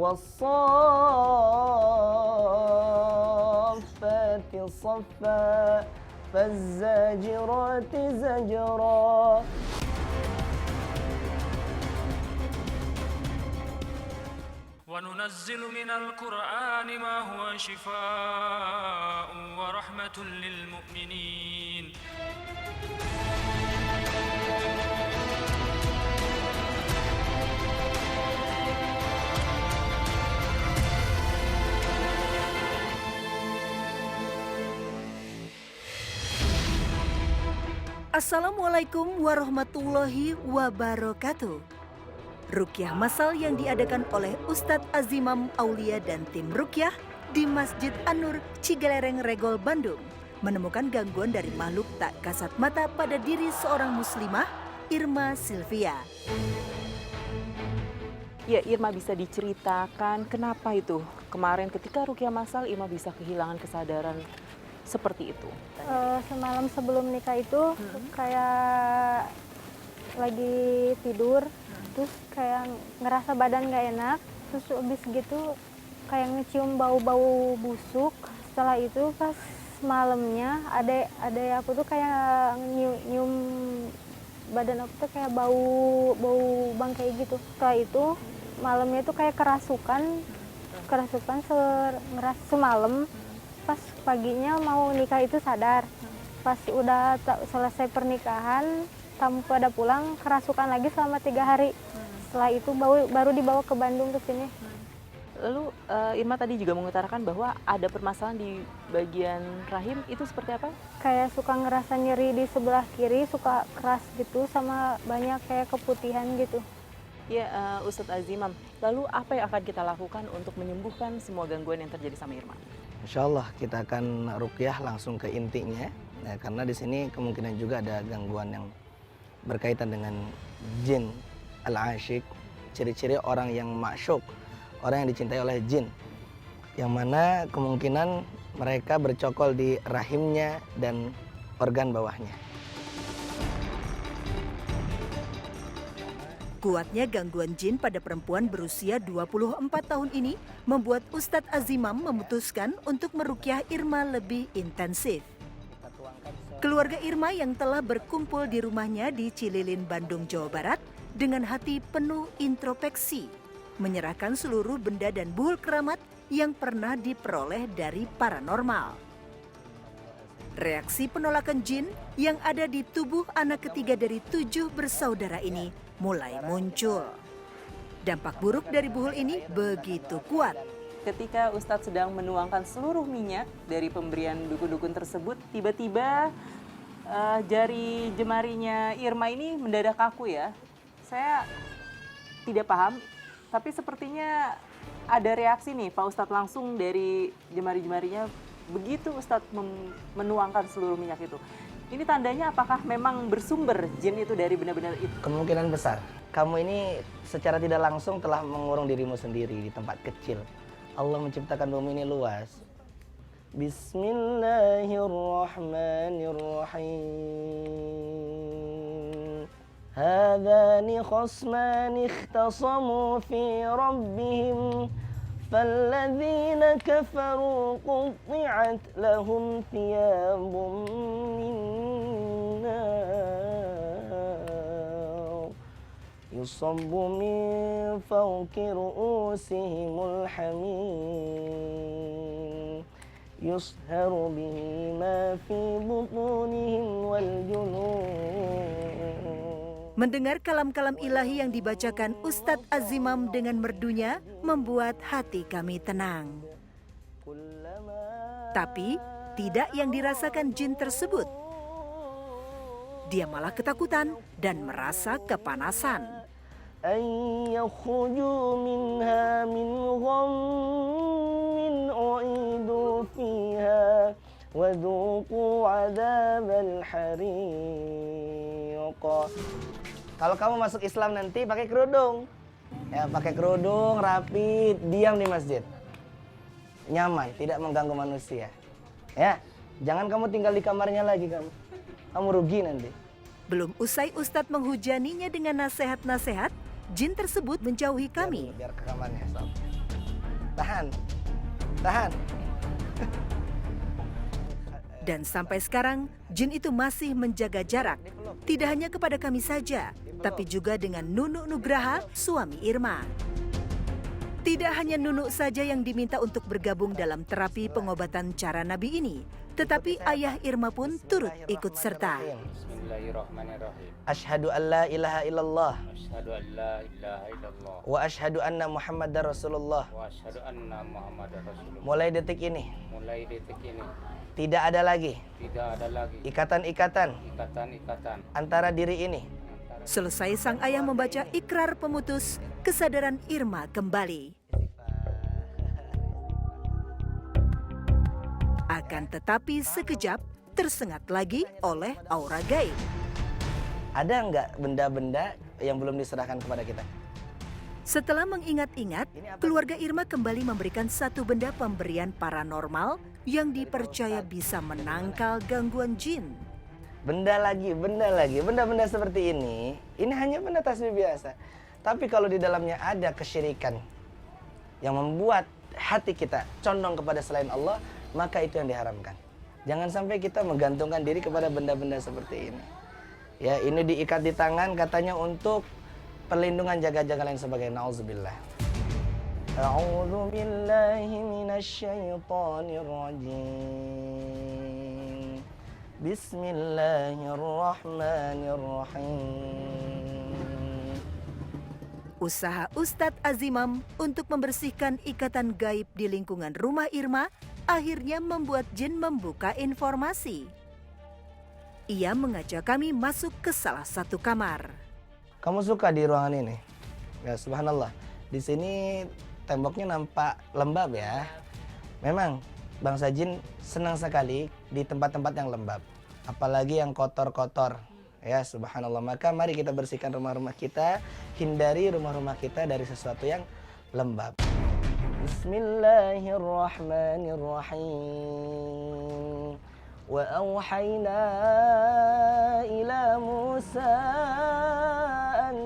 والصافات صفا فالزاجرات زجرا. وننزل من القرآن ما هو شفاء ورحمة للمؤمنين. Assalamualaikum warahmatullahi wabarakatuh. Ruqyah Masal yang diadakan oleh Ustadz Azimam Aulia dan tim Ruqyah di Masjid An-Nur, Cigalereng, Regol, Bandung menemukan gangguan dari makhluk tak kasat mata pada diri seorang muslimah, Irma Sylvia. Ya, Irma, bisa diceritakan kenapa itu kemarin ketika Ruqyah Masal Irma bisa kehilangan kesadaran seperti itu? Semalam sebelum nikah itu kayak lagi tidur, terus kayak ngerasa badan gak enak, terus habis gitu kayak ngecium bau-bau busuk. Setelah itu pas malamnya ada aku tuh kayak nyium badan aku tuh kayak bau bangkai gitu. Setelah itu malamnya tuh kayak kerasukan semalam. Pas paginya mau nikah itu sadar. Pas udah selesai pernikahan, tamu pada pulang, kerasukan lagi selama 3 hari. Setelah itu baru dibawa ke Bandung ke sini. Lalu Irma tadi juga mengutarakan bahwa ada permasalahan di bagian rahim, itu seperti apa? Kayak suka ngerasa nyeri di sebelah kiri, suka keras gitu, sama banyak kayak keputihan gitu. Ya, Ustadz Azimam, lalu apa yang akan kita lakukan untuk menyembuhkan semua gangguan yang terjadi sama Irma? Insya Allah kita akan ruqyah langsung ke intinya, nah, karena di sini kemungkinan juga ada gangguan yang berkaitan dengan jin al-asyik, ciri-ciri orang yang masyuk, orang yang dicintai oleh jin, yang mana kemungkinan mereka bercokol di rahimnya dan organ bawahnya. Kuatnya gangguan jin pada perempuan berusia 24 tahun ini membuat Ustadz Azimam memutuskan untuk meruqyah Irma lebih intensif. Keluarga Irma yang telah berkumpul di rumahnya di Cililin, Bandung, Jawa Barat dengan hati penuh introspeksi, menyerahkan seluruh benda dan buhul keramat yang pernah diperoleh dari paranormal. Reaksi penolakan jin yang ada di tubuh anak ketiga dari 7 bersaudara ini mulai muncul. Dampak buruk dari buhul ini begitu kuat. Ketika Ustadz sedang menuangkan seluruh minyak dari pemberian dukun-dukun tersebut, tiba-tiba jari jemarinya Irma ini mendadak kaku ya. Saya tidak paham, tapi sepertinya ada reaksi nih Pak Ustadz langsung dari jemari-jemarinya begitu Ustadz menuangkan seluruh minyak itu. Ini tandanya apakah memang bersumber jin itu dari benda-benda itu? Kemungkinan besar. Kamu ini secara tidak langsung telah mengurung dirimu sendiri di tempat kecil. Allah menciptakan bumi ini luas. Bismillahirrahmanirrahim. Hadani khasmani ikhtasamu fi rabbihim. فالذين كفروا قطعت لهم ثياب من نار يصب من فوق رؤوسهم الحميم يصهر به ما في بطونهم والجنون. Mendengar kalam-kalam ilahi yang dibacakan Ustadz Azimam dengan merdunya membuat hati kami tenang. Tapi tidak yang dirasakan jin tersebut. Dia malah ketakutan dan merasa kepanasan. Kalau kamu masuk Islam nanti pakai kerudung. Ya, pakai kerudung, rapi, diam di masjid. Nyaman, tidak mengganggu manusia. Ya, jangan kamu tinggal di kamarnya lagi kamu. Kamu rugi nanti. Belum usai Ustadz menghujaninya dengan nasihat-nasihat, jin tersebut menjauhi kami. Biar ke kamarnya, sob. Tahan. Tahan. Dan sampai sekarang, jin itu masih menjaga jarak. Tidak hanya kepada kami saja, tapi juga dengan Nunu Nugraha, suami Irma. Tidak hanya Nunu saja yang diminta untuk bergabung dalam terapi pengobatan cara Nabi ini, tetapi ayah Irma pun turut ikut serta. Bismillahirrahmanirrahim. Asyhadu an la ilaha illallah Asyhadu an la ilaha illallah wa asyhadu anna Muhammadar Rasulullah. wa asyhadu anna Muhammadar Rasulullah. Mulai detik ini Mulai detik ini tidak ada lagi tidak ada lagi ikatan-ikatan ikatan-ikatan antara diri ini. Selesai sang ayah membaca ikrar pemutus, kesadaran Irma kembali. Akan tetapi sekejap tersengat lagi oleh aura gaib. Ada nggak benda-benda yang belum diserahkan kepada kita? Setelah mengingat-ingat, keluarga Irma kembali memberikan satu benda pemberian paranormal yang dipercaya bisa menangkal gangguan jin. Benda-benda seperti ini hanya benda tasbih biasa. Tapi kalau di dalamnya ada kesyirikan yang membuat hati kita condong kepada selain Allah, maka itu yang diharamkan. Jangan sampai kita menggantungkan diri kepada benda-benda seperti ini. Ya, ini diikat di tangan katanya untuk perlindungan jaga-jaga lain sebagainya. Nauzubillah. A'udzu billahi minasyaitonir rajim. Bismillahirrahmanirrahim. Usaha Ustadz Azimam untuk membersihkan ikatan gaib di lingkungan rumah Irma akhirnya membuat jin membuka informasi. Ia mengajak kami masuk ke salah satu kamar. Kamu suka di ruangan ini? Ya, subhanallah. Di sini temboknya nampak lembab ya. Memang bangsa jin senang sekali di tempat-tempat yang lembab. Apalagi yang kotor-kotor. Ya, subhanallah. Maka mari kita bersihkan rumah-rumah kita, hindari rumah-rumah kita dari sesuatu yang lembab. Bismillahirrahmanirrahim. Wa auhayna ila Musa an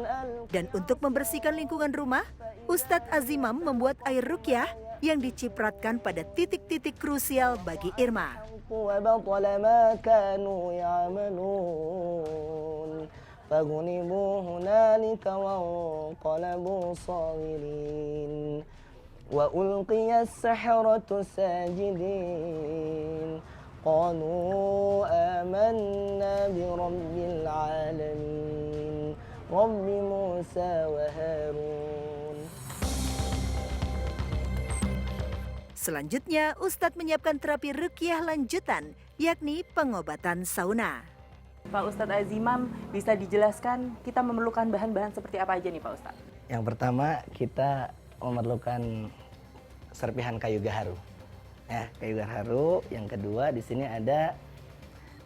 Dan untuk membersihkan lingkungan rumah, Ustadz Azimam membuat air ruqyah yang dicipratkan pada titik-titik krusial bagi Irma. wa batala ma kanu ya'malun. فغلبوا هنالك وانقلبوا صاغرين وألقي السحرة ساجدين قالوا آمنا برب العالمين رب موسى وهارون. Selanjutnya, Ustadz menyiapkan terapi ruqyah lanjutan, yakni pengobatan sauna. Pak Ustadz Azimam, bisa dijelaskan kita memerlukan bahan-bahan seperti apa aja nih Pak Ustadz? Yang pertama kita memerlukan serpihan kayu gaharu. Ya, kayu gaharu. Yang kedua di sini ada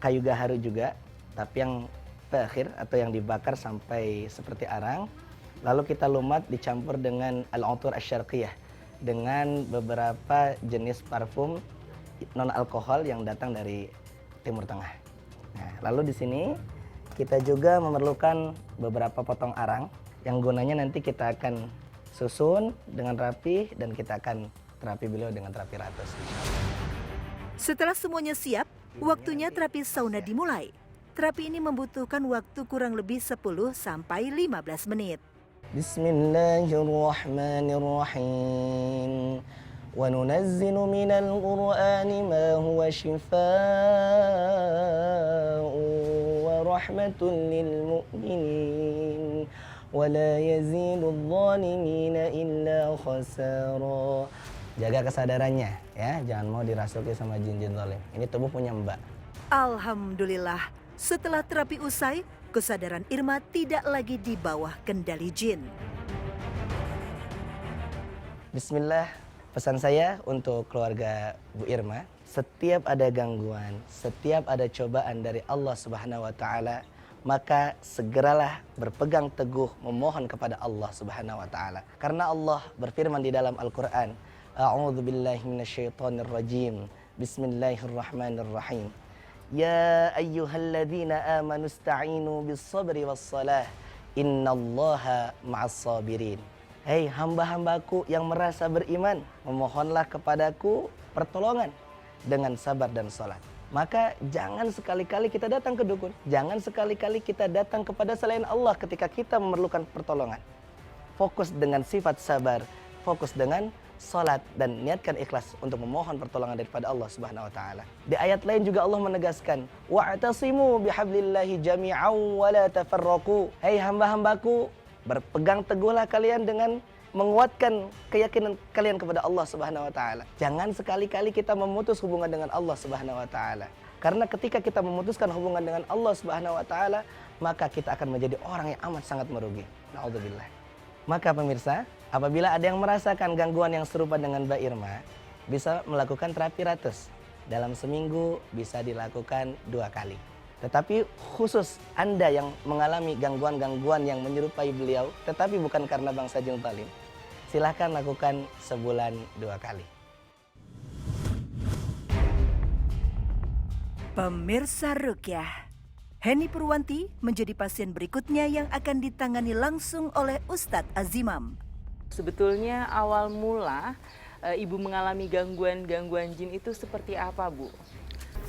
kayu gaharu juga, tapi yang terakhir atau yang dibakar sampai seperti arang. Lalu kita lumat dicampur dengan al-utur asy-syarqiyah, dengan beberapa jenis parfum non alkohol yang datang dari Timur Tengah. Nah, lalu di sini kita juga memerlukan beberapa potong arang yang gunanya nanti kita akan susun dengan rapi dan kita akan terapi beliau dengan terapi ratus. Setelah semuanya siap, waktunya terapi sauna dimulai. Terapi ini membutuhkan waktu kurang lebih 10 sampai 15 menit. Bismillahirrahmanirrahim. Wa nunazzilu minal Qur'ani ma huwa shifaa'un wa rahmatun lil mu'minin wa la yazidul zalimina illa khasara. Jaga kesadarannya ya, jangan mau dirasuki sama jin-jin zalim. Ini tubuh punya Mbak. Alhamdulillah, setelah terapi usai, kesadaran Irma tidak lagi di bawah kendali jin. Bismillah, pesan saya untuk keluarga Bu Irma, setiap ada gangguan, setiap ada cobaan dari Allah Subhanahu wa taala, maka segeralah berpegang teguh memohon kepada Allah Subhanahu wa taala. Karena Allah berfirman di dalam Al-Qur'an, A'udzu billahi minasyaitonir rajim. Bismillahirrahmanirrahim. Ya ayyuhalladzina amanu ista'inu bis-sabri was-salah. Innallaha ma'as sabirin. Hei hamba-hambaku yang merasa beriman, memohonlah kepadaku pertolongan dengan sabar dan sholat. Maka jangan sekali-kali kita datang ke dukun. Jangan sekali-kali kita datang kepada selain Allah ketika kita memerlukan pertolongan. Fokus dengan sifat sabar, fokus dengan sholat, dan niatkan ikhlas untuk memohon pertolongan daripada Allah Subhanahu wa taala. Di ayat lain juga Allah menegaskan, wa'tasimu bihablillahi jami'an wa la tafarraqu. Hei hamba-hambaku, berpegang teguhlah kalian dengan menguatkan keyakinan kalian kepada Allah Subhanahu wa taala. Jangan sekali-kali kita memutus hubungan dengan Allah Subhanahu wa taala. Karena ketika kita memutuskan hubungan dengan Allah Subhanahu wa taala, maka kita akan menjadi orang yang amat sangat merugi. Naudzubillah. Maka pemirsa, apabila ada yang merasakan gangguan yang serupa dengan Mbak Irma, bisa melakukan terapi ratus. Dalam seminggu bisa dilakukan 2 kali. Tetapi khusus Anda yang mengalami gangguan-gangguan yang menyerupai beliau, tetapi bukan karena bangsa jin zalim, silahkan lakukan sebulan 2 kali. Pemirsa Ruqyah, Henny Purwanti menjadi pasien berikutnya yang akan ditangani langsung oleh Ustadz Azimam. Sebetulnya awal mula Ibu mengalami gangguan-gangguan jin itu seperti apa, Bu?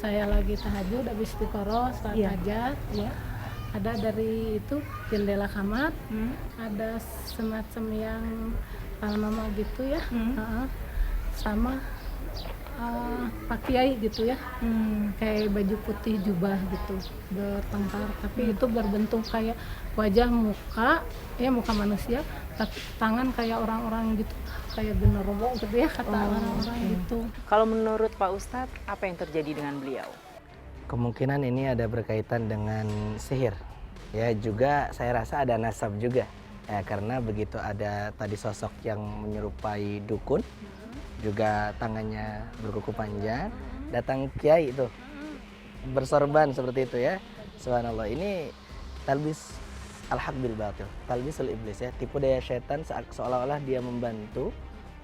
Saya lagi tahajud habis istiqoroh setelah hajat ya, ada dari itu jendela kamar, ada semacam yang mama gitu ya, sama Pak Kiai gitu ya, kayak baju putih jubah gitu bertengkar, tapi itu berbentuk kayak wajah muka ya, muka manusia, tapi tangan kayak orang-orang gitu, kayak genderuwo gitu ya, kata orang-orang gitu. Kalau menurut Pak Ustadz, apa yang terjadi dengan beliau? Kemungkinan ini ada berkaitan dengan sihir. Ya, juga saya rasa ada nasab juga. Ya, karena begitu ada tadi sosok yang menyerupai dukun, juga tangannya berkuku panjang, datang kiai itu bersorban seperti itu ya. Subhanallah, ini talbis al-haq bil batil, talbisul iblis ya, tipu daya setan seolah-olah dia membantu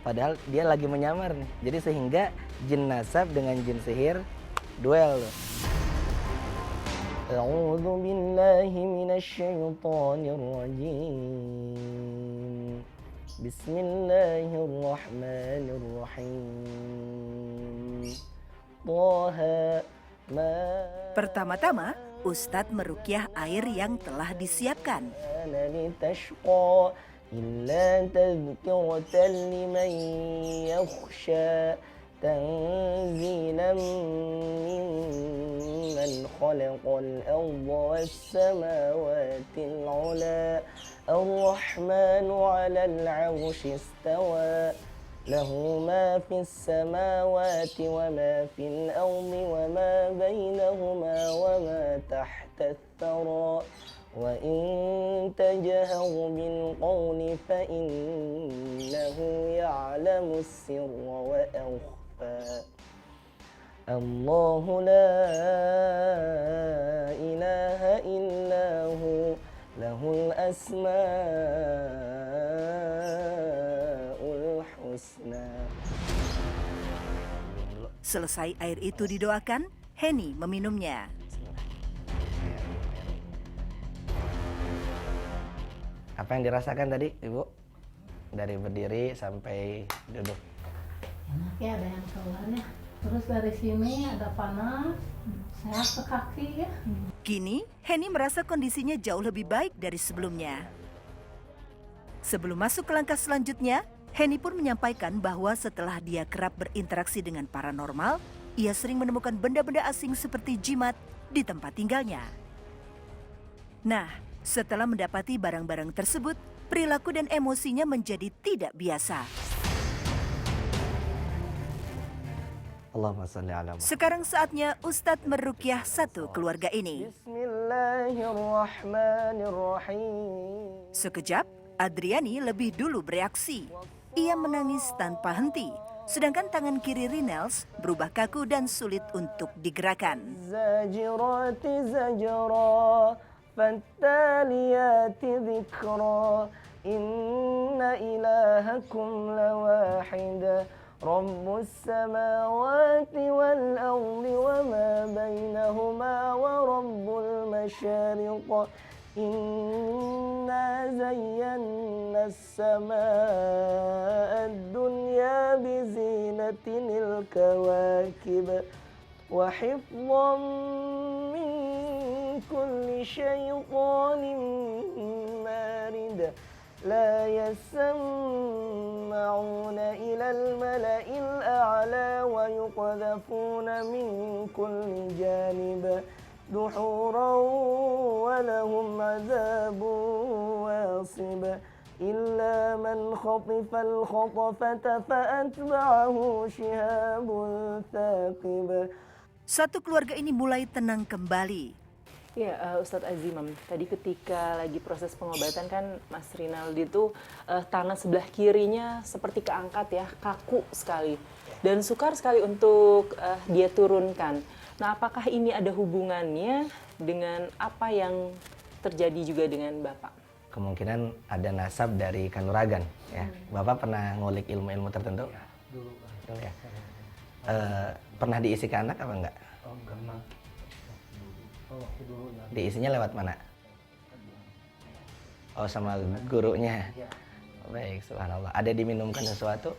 padahal dia lagi menyamar nih. Jadi sehingga jin nasab dengan jin sihir duel. A'udzu billahi minasyaitonir rajim. Bismillahirrahmanirrahim. Pertama-tama, Ustadz meruqyah air yang telah disiapkan. تنزيلا ممن خلق الأرض والسماوات العلى الرحمن على العرش استوى له ما في السماوات وما في الأرض وما بينهما وما تحت الثرى وإن تجهر بالقول فإنه يعلم السر وأخفى الله لا إله إلا هو له الأسماء الحسنى. Selesai air itu didoakan, Henny meminumnya. Apa yang dirasakan tadi, Ibu? Dari berdiri sampai duduk. Enak ya, ada yang keluarnya. Terus dari sini ada panas, saya ke kaki ya. Kini, Henny merasa kondisinya jauh lebih baik dari sebelumnya. Sebelum masuk ke langkah selanjutnya, Henny pun menyampaikan bahwa setelah dia kerap berinteraksi dengan paranormal, ia sering menemukan benda-benda asing seperti jimat di tempat tinggalnya. Nah, setelah mendapati barang-barang tersebut, perilaku dan emosinya menjadi tidak biasa. Allahumma shalli ala Muhammad. Sekarang saatnya Ustadz meruqyah satu keluarga ini. Bismillahirrahmanirrahim. Sekejap, Adriani lebih dulu bereaksi. Ia menangis tanpa henti, sedangkan tangan kiri Rinels berubah kaku dan sulit untuk digerakkan. Zajirati zajra, fattaliyati dhikra, inna ilahakum lawahida. رب السماوات والأرض وما بينهما ورب المشارق إنا زينا السماء الدنيا بزينة الكواكب وحفظا من كل شيطان مارد لا يسمعون إلى الملأ الأعلى ويقذفون من كل جانب دحورا ولهم عذاب واصب إلا من خطف الخطفة فأتبعه شهاب ثاقب. Satu keluarga ini mulai tenang kembali. Ya, Ustadz Azimam, tadi ketika lagi proses pengobatan kan Mas Rinaldi tuh tangan sebelah kirinya seperti keangkat ya, kaku sekali. Dan sukar sekali untuk dia turunkan. Nah, apakah ini ada hubungannya dengan apa yang terjadi juga dengan Bapak? Kemungkinan ada nasab dari kanuragan ya. Bapak pernah ngulik ilmu-ilmu tertentu? Dulu ya. Pernah diisi ke anak apa enggak? Oh, pernah. Oh, waktu dulu ya. Diisinya lewat mana? Oh, sama gurunya. Baik, subhanallah. Ada diminumkan sesuatu?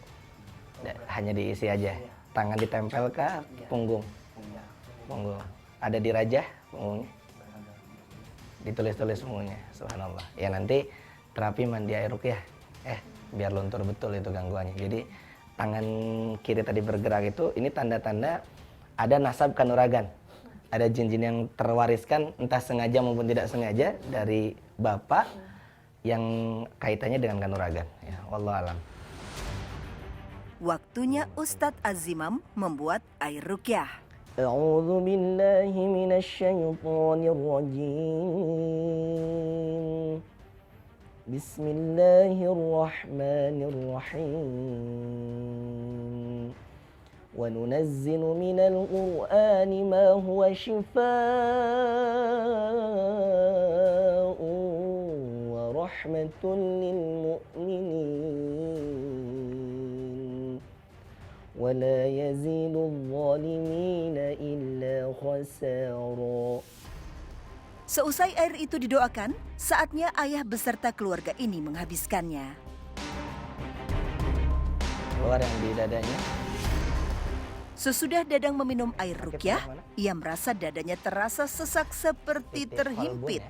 Hanya diisi aja. Tangan ditempel ke punggung. Punggung. Ada dirajah punggungnya? Ditulis-tulis punggungnya. Subhanallah. Ya nanti terapi mandi air ruqyah. Biar luntur betul itu gangguannya. Jadi tangan kiri tadi bergerak itu, ini tanda-tanda ada nasab kanuragan. Ada jin-jin yang terwariskan entah sengaja maupun tidak sengaja dari bapak yang kaitannya dengan kanuragan. Ya, wallahu alam. Waktunya Ustadz Azimam membuat air ruqyah. A'udzu billahi minasy syaithanir rajim. Bismillahirrahmanirrahim. Wa nunazzilu minal Qur'ani ma huwa shifaa'un wa rahmatun lil mu'minin. Wa la yazidul zalimina illa khasara. Seusai air itu didoakan, saatnya ayah beserta keluarga ini menghabiskannya. Keluar yang di dadanya. Sesudah Dadang meminum air ruqyah, ia merasa dadanya terasa sesak seperti terhimpit.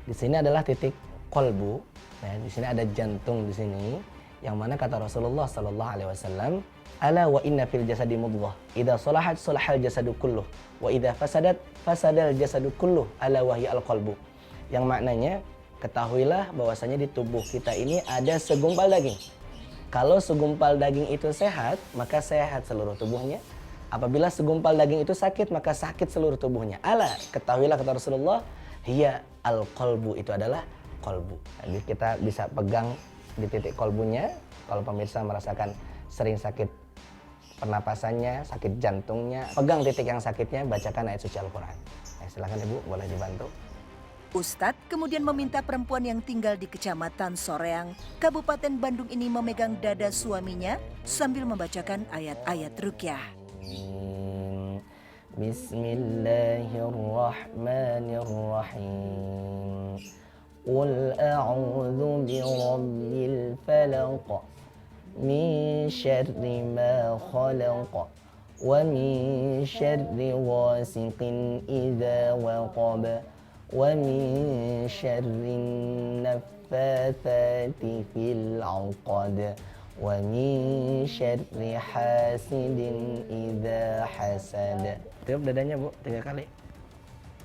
Di sini adalah titik kolbu. Nah, di sini ada jantung di sini. Yang mana kata Rasulullah Sallallahu Alaihi Wasallam, "Ala wa inna fil jasadi mudghah, idza salahat salahal jasadu kulluh, wa idza fasadat fasadal jasadu kulluh, ala wa hiya al-qalbu." Yang maknanya, ketahuilah bahwasanya di tubuh kita ini ada segumpal daging. Kalau segumpal daging itu sehat, maka sehat seluruh tubuhnya. Apabila segumpal daging itu sakit, maka sakit seluruh tubuhnya. Ala, ketahuilah kata Rasulullah, hiya al-qalbu, itu adalah kolbu. Jadi kita bisa pegang di titik kolbunya. Kalau pemirsa merasakan sering sakit pernapasannya, sakit jantungnya, pegang titik yang sakitnya, bacakan ayat suci Al-Quran. Silakan Ibu, boleh dibantu. Ustadz kemudian meminta perempuan yang tinggal di Kecamatan Soreang, Kabupaten Bandung ini memegang dada suaminya sambil membacakan ayat-ayat ruqyah. Bismillahirrahmanirrahim. Qul a'udzu birabbil falaq min syarri ma khalaq wa min syarri ghasiqin idza waqab wa min syarri naffatsati fil 'uqad wa min syarri hasidin idza hasad. Tiup dadanya Bu 3 kali.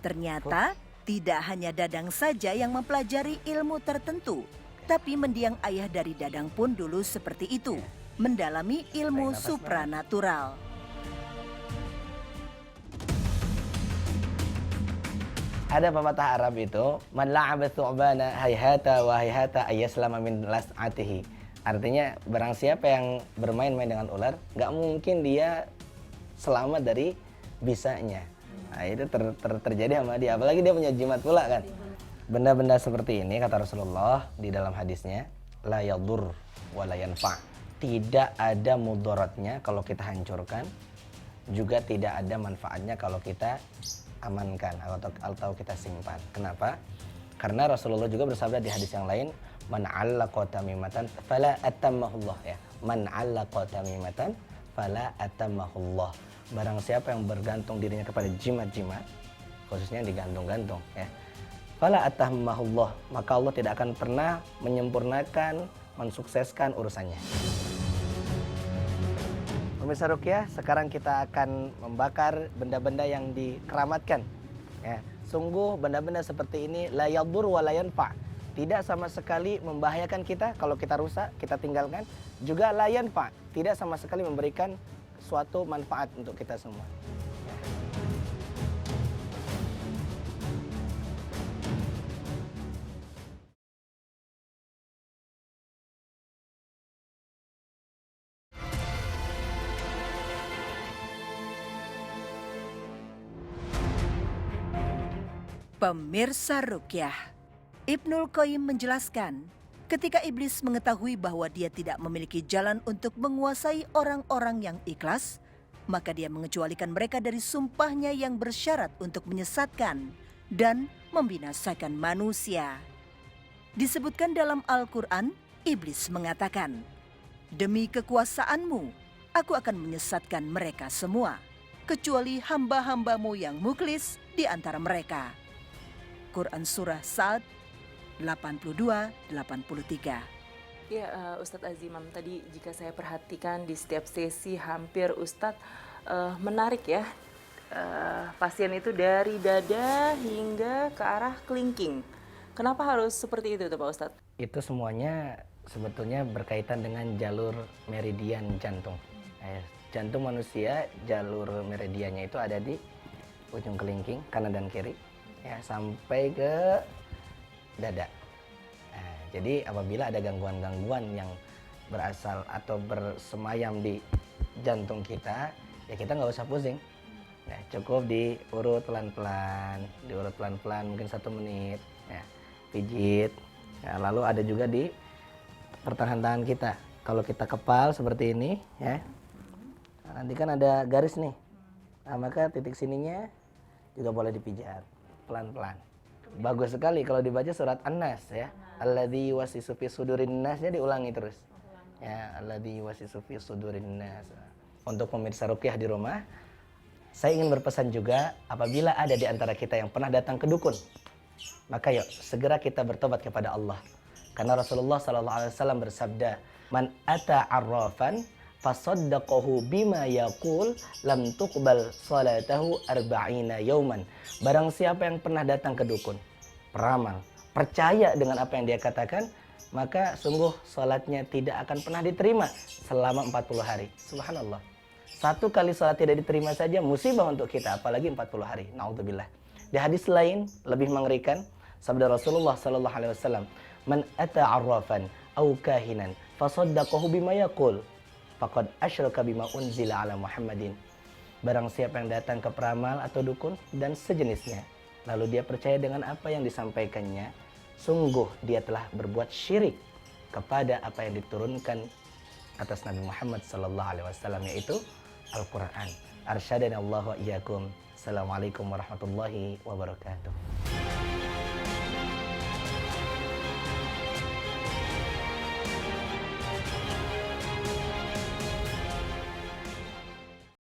Ternyata tidak hanya Dadang saja yang mempelajari ilmu tertentu, tapi mendiang ayah dari Dadang pun dulu seperti itu, mendalami ilmu supranatural. Ada pepatah Arab itu, man la'aba thu'bana hayhata wa hayhata ayyaslama min las'atihi. Artinya barang siapa yang bermain-main dengan ular, nggak mungkin dia selamat dari bisanya. Nah, itu terjadi sama dia, apalagi dia punya jimat pula kan. Benda-benda seperti ini kata Rasulullah di dalam hadisnya, la yadur wa la yanfa'. Tidak ada mudaratnya kalau kita hancurkan, juga tidak ada manfaatnya kalau kita amankan atau kita simpan. Kenapa? Karena Rasulullah juga bersabda di hadis yang lain, man 'allaqa tamimatan fala atammahullah ya. Man 'allaqa tamimatan fala atammahullah. Barang siapa yang bergantung dirinya kepada jimat-jimat, khususnya yang digantung-gantung ya. Fala atammahullah, maka Allah tidak akan pernah menyempurnakan, mensukseskan urusannya. Pemirsa Ruqyah, sekarang kita akan membakar benda-benda yang dikeramatkan ya. Sungguh benda-benda seperti ini la yadur wa la yanfa. Tidak sama sekali membahayakan kita kalau kita rusak, kita tinggalkan. Juga la yanfa, tidak sama sekali memberikan suatu manfaat untuk kita semua. Pemirsa Ruqyah, Ibnul Qayyim menjelaskan, ketika iblis mengetahui bahwa dia tidak memiliki jalan untuk menguasai orang-orang yang ikhlas, maka dia mengecualikan mereka dari sumpahnya yang bersyarat untuk menyesatkan dan membinasakan manusia. Disebutkan dalam Al-Quran, iblis mengatakan, demi kekuasaanmu, aku akan menyesatkan mereka semua, kecuali hamba-hambamu yang mukhlis di antara mereka. Quran Surah Sa'ad 82-83. Ya, Ustadz Azimam, tadi jika saya perhatikan di setiap sesi hampir Ustadz menarik ya. Pasien itu dari dada hingga ke arah kelingking. Kenapa harus seperti itu tuh Pak Ustadz? Itu semuanya sebetulnya berkaitan dengan jalur meridian jantung. Jantung manusia, jalur meridiannya itu ada di ujung kelingking, kanan dan kiri. Ya, sampai ke dada. Jadi apabila ada gangguan-gangguan yang berasal atau bersemayam di jantung kita, ya kita nggak usah pusing. Ya, cukup diurut pelan-pelan, mungkin 1 menit. Ya, pijit. Ya, lalu ada juga di pertahanan tangan kita. Kalau kita kepal seperti ini, ya, nanti kan ada garis nih. Nah, maka titik sininya juga boleh dipijat. Pelan-pelan. Bagus sekali kalau dibaca surat An-Nas ya. Alladzi yuwaswisu fi sudurin nas-nya diulangi terus. Ya, alladzi yuwaswisu fi sudurin nas. Untuk pemirsa Ruqyah di rumah, saya ingin berpesan juga apabila ada di antara kita yang pernah datang ke dukun, maka yuk segera kita bertobat kepada Allah. Karena Rasulullah SAW bersabda, "Man ata 'arrafan fasaddaqahu bima yaqul lam tuqbal salatahu 40 yauman." Barang siapa yang pernah datang ke dukun, peramal, percaya dengan apa yang dia katakan, maka sungguh salatnya tidak akan pernah diterima selama 40 hari. Subhanallah. 1 kali salat tidak diterima saja musibah untuk kita, apalagi 40 hari. Naudzubillah. Di hadis lain lebih mengerikan, sabda Rasulullah SAW, "Man ata 'arrafan aw kahinan fasaddaqahu bima yaqul faqad asyraka bima unzila ala Muhammadin." Barang siapa yang datang ke peramal atau dukun dan sejenisnya, lalu dia percaya dengan apa yang disampaikannya, sungguh dia telah berbuat syirik kepada apa yang diturunkan atas Nabi Muhammad SAW, yaitu Al-Quran. Arsyadana Allah wa iyyakum. Assalamualaikum warahmatullahi wabarakatuh.